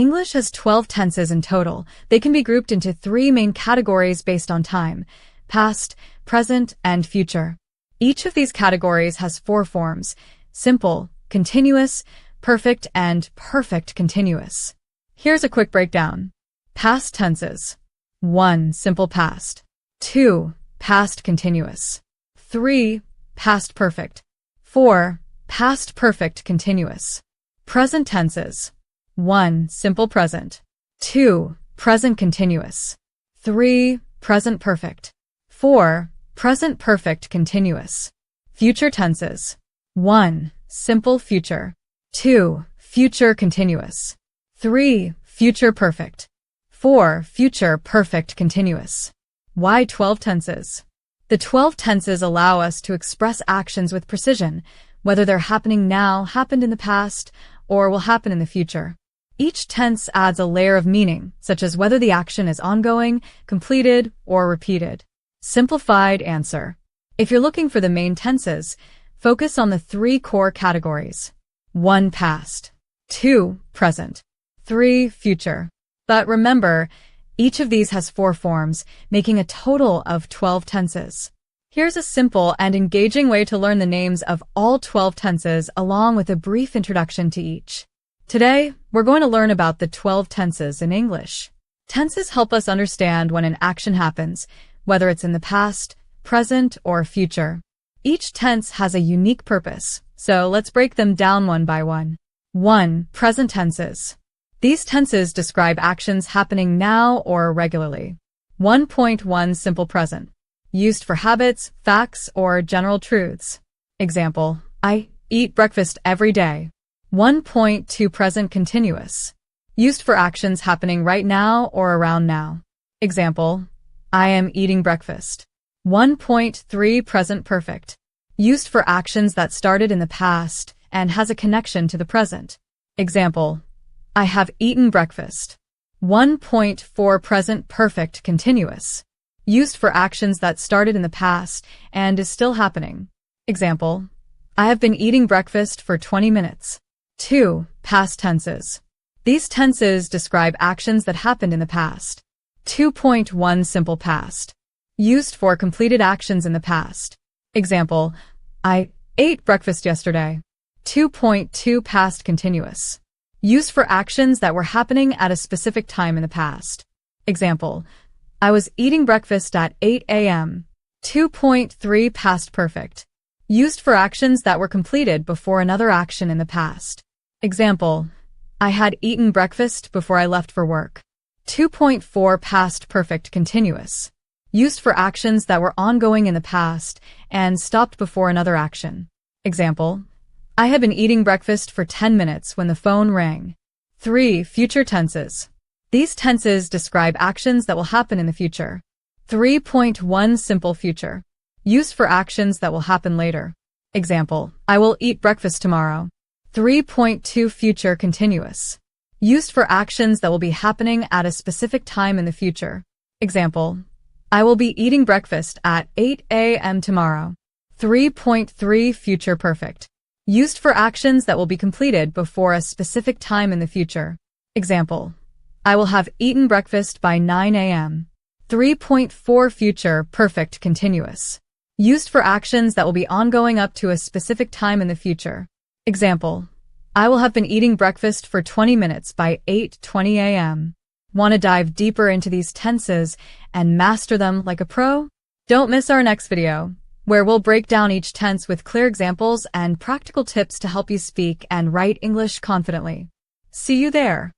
English has 12 tenses in total. They can be grouped into three main categories based on time: past, present, and future. Each of these categories has four forms: simple, continuous, perfect, and perfect continuous. Here's a quick breakdown. Past tenses. 1. Simple past. 2. Past continuous. 3. Past perfect. 4. Past perfect continuous. Present tenses. 1. Simple present. 2. Present continuous. 3. Present perfect. 4. Present perfect continuous. Future tenses. 1. Simple future. 2. Future continuous. 3. Future perfect. 4. Future perfect continuous. Why 12 tenses? The 12 tenses allow us to express actions with precision, whether they're happening now, happened in the past, or will happen in the future. Each tense adds a layer of meaning, such as whether the action is ongoing, completed, or repeated. Simplified answer. If you're looking for the main tenses, focus on the three core categories. 1. Past. 2. Present. 3. Future. But remember, each of these has four forms, making a total of 12 tenses. Here's a simple and engaging way to learn the names of all 12 tenses along with a brief introduction to each. Today, we're going to learn about the 12 tenses in English. Tenses help us understand when an action happens, whether it's in the past, present, or future. Each tense has a unique purpose, so let's break them down one by one. 1. Present tenses. These tenses describe actions happening now or regularly. 1.1 Simple present. Used for habits, facts, or general truths. Example, I eat breakfast every day. 1.2 Present continuous. Used for actions happening right now or around now. Example, I am eating breakfast. 1.3 Present perfect. Used for actions that started in the past and has a connection to the present. Example, I have eaten breakfast. 1.4 Present perfect continuous. Used for actions that started in the past and is still happening. Example, I have been eating breakfast for 20 minutes. 2. Past tenses. These tenses describe actions that happened in the past. 2.1 Simple past. Used for completed actions in the past. Example, I ate breakfast yesterday. 2.2 Past continuous. Used for actions that were happening at a specific time in the past. Example, I was eating breakfast at 8 a.m. 2.3 Past perfect. Used for actions that were completed before another action in the past. Example, I had eaten breakfast before I left for work. 2.4 Past perfect continuous. Used for actions that were ongoing in the past and stopped before another action. Example, I had been eating breakfast for 10 minutes when the phone rang. 3. Future tenses. These tenses describe actions that will happen in the future. 3.1 Simple future. Used for actions that will happen later. Example, I will eat breakfast tomorrow. 3.2 Future continuous. Used for actions that will be happening at a specific time in the future. Example, I will be eating breakfast at 8 a.m. tomorrow. 3.3 Future perfect. Used for actions that will be completed before a specific time in the future. Example, I will have eaten breakfast by 9 a.m. 3.4 Future perfect continuous. Used for actions that will be ongoing up to a specific time in the future. Example, I will have been eating breakfast for 20 minutes by 8:20 a.m. Want to dive deeper into these tenses and master them like a pro? Don't miss our next video, where we'll break down each tense with clear examples and practical tips to help you speak and write English confidently. See you there.